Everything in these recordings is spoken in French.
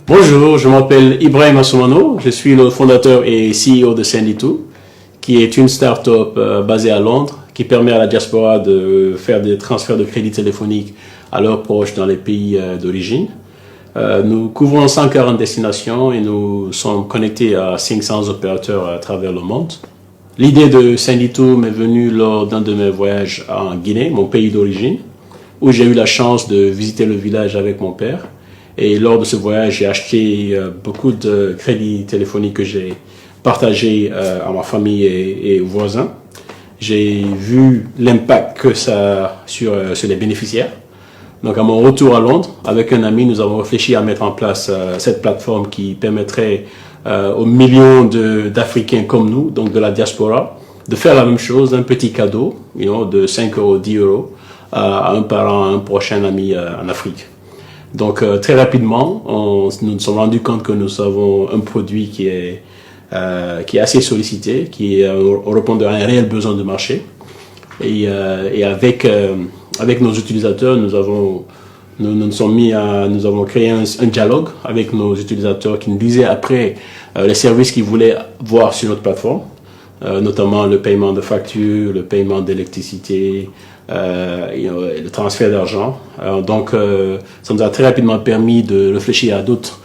Bonjour, je m'appelle Ibrahim Assoumano, je suis le fondateur et CEO de Send-it-to, qui est une start-up basée à Londres qui permet à la diaspora de faire des transferts de crédits téléphoniques à leurs proches dans les pays d'origine. Nous couvrons 140 destinations et nous sommes connectés à 500 opérateurs à travers le monde. L'idée de Send-it-to m'est venue lors d'un de mes voyages en Guinée, mon pays d'origine, où j'ai eu la chance de visiter le village avec mon père. Et lors de ce voyage, j'ai acheté beaucoup de crédits téléphoniques que j'ai partagés à ma famille et aux voisins. J'ai vu l'impact que ça a sur les bénéficiaires. Donc à mon retour à Londres, avec un ami, nous avons réfléchi à mettre en place cette plateforme qui permettrait aux millions d'Africains comme nous, donc de la diaspora, de faire la même chose, un petit cadeau de 5 €, 10 € à un parent, à un prochain ami en Afrique. Donc très rapidement, nous nous sommes rendus compte que nous avons un produit qui est assez sollicité, qui répond à un réel besoin de marché. Et avec nos utilisateurs, nous avons créé un dialogue avec nos utilisateurs qui nous disaient après les services qu'ils voulaient voir sur notre plateforme, notamment le paiement de factures, le paiement d'électricité, le transfert d'argent. Donc, ça nous a très rapidement permis de réfléchir à d'autres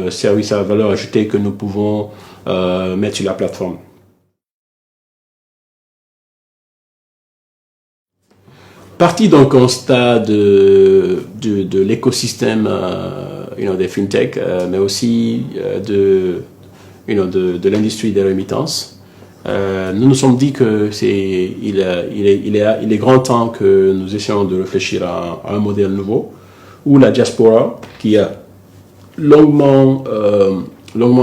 services à valeur ajoutée que nous pouvons mettre sur la plateforme. Parti d'un constat de l'écosystème des fintech, mais aussi de l'industrie des remittances, nous nous sommes dit que il est grand temps que nous essayons de réfléchir à un modèle nouveau où la diaspora, qui a longuement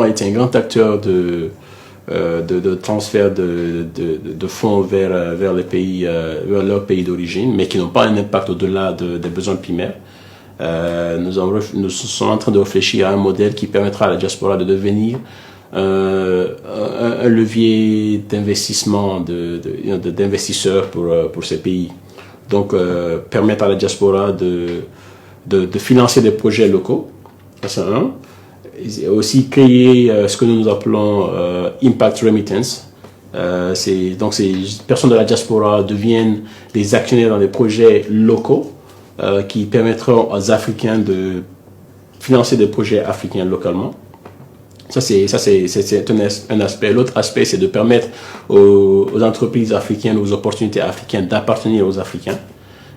été un grand acteur de transfert de fonds vers les pays, vers leurs pays d'origine, mais qui n'ont pas un impact au-delà des besoins primaires. Nous sommes en train de réfléchir à un modèle qui permettra à la diaspora de devenir un levier d'investissement, d'investisseurs pour ces pays. Donc, permettre à la diaspora de financer des projets locaux, c'est un. Et aussi créer ce que nous appelons Impact Remittance. Donc, ces personnes de la diaspora deviennent des actionnaires dans des projets locaux qui permettront aux Africains de financer des projets africains localement. Ça, c'est un aspect. L'autre aspect, c'est de permettre aux entreprises africaines, aux opportunités africaines d'appartenir aux Africains.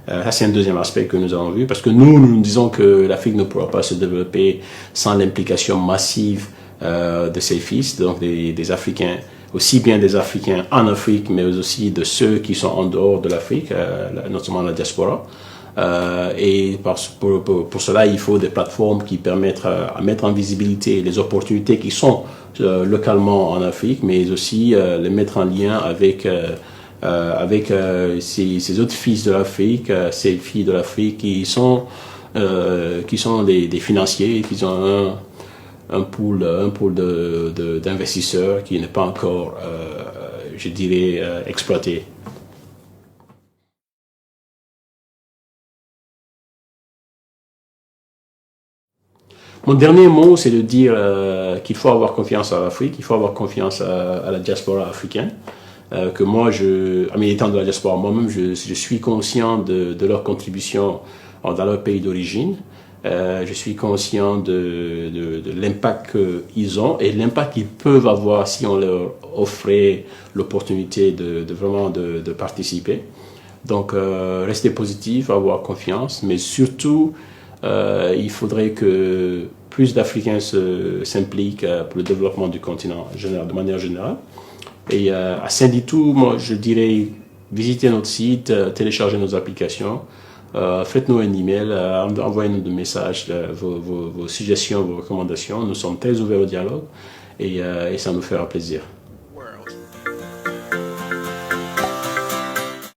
Ça, c'est un deuxième aspect que nous avons vu, parce que nous disons que l'Afrique ne pourra pas se développer sans l'implication massive de ses fils, donc des Africains, aussi bien des Africains en Afrique, mais aussi de ceux qui sont en dehors de l'Afrique, notamment la diaspora. Et pour cela, il faut des plateformes qui permettent à mettre en visibilité les opportunités qui sont localement en Afrique, mais aussi les mettre en lien avec ces autres fils de l'Afrique, ces filles de l'Afrique qui sont des financiers, qui ont un pool d'investisseurs qui n'est pas encore, je dirais, exploité. Mon dernier mot, c'est de dire qu'il faut avoir confiance à l'Afrique, il faut avoir confiance à la diaspora africaine. Que moi, en militant de la diaspora, moi-même, je suis conscient de leur contribution dans leur pays d'origine. Je suis conscient de l'impact qu'ils ont et l'impact qu'ils peuvent avoir si on leur offrait l'opportunité de participer. Donc, rester positif, avoir confiance, mais surtout, il faudrait que plus d'Africains s'impliquent pour le développement du continent de manière générale. Et à Send-it-to, moi, je dirais, visitez notre site, téléchargez nos applications, faites-nous un email, envoyez-nous des messages, vos suggestions, vos recommandations. Nous sommes très ouverts au dialogue et ça nous fera plaisir.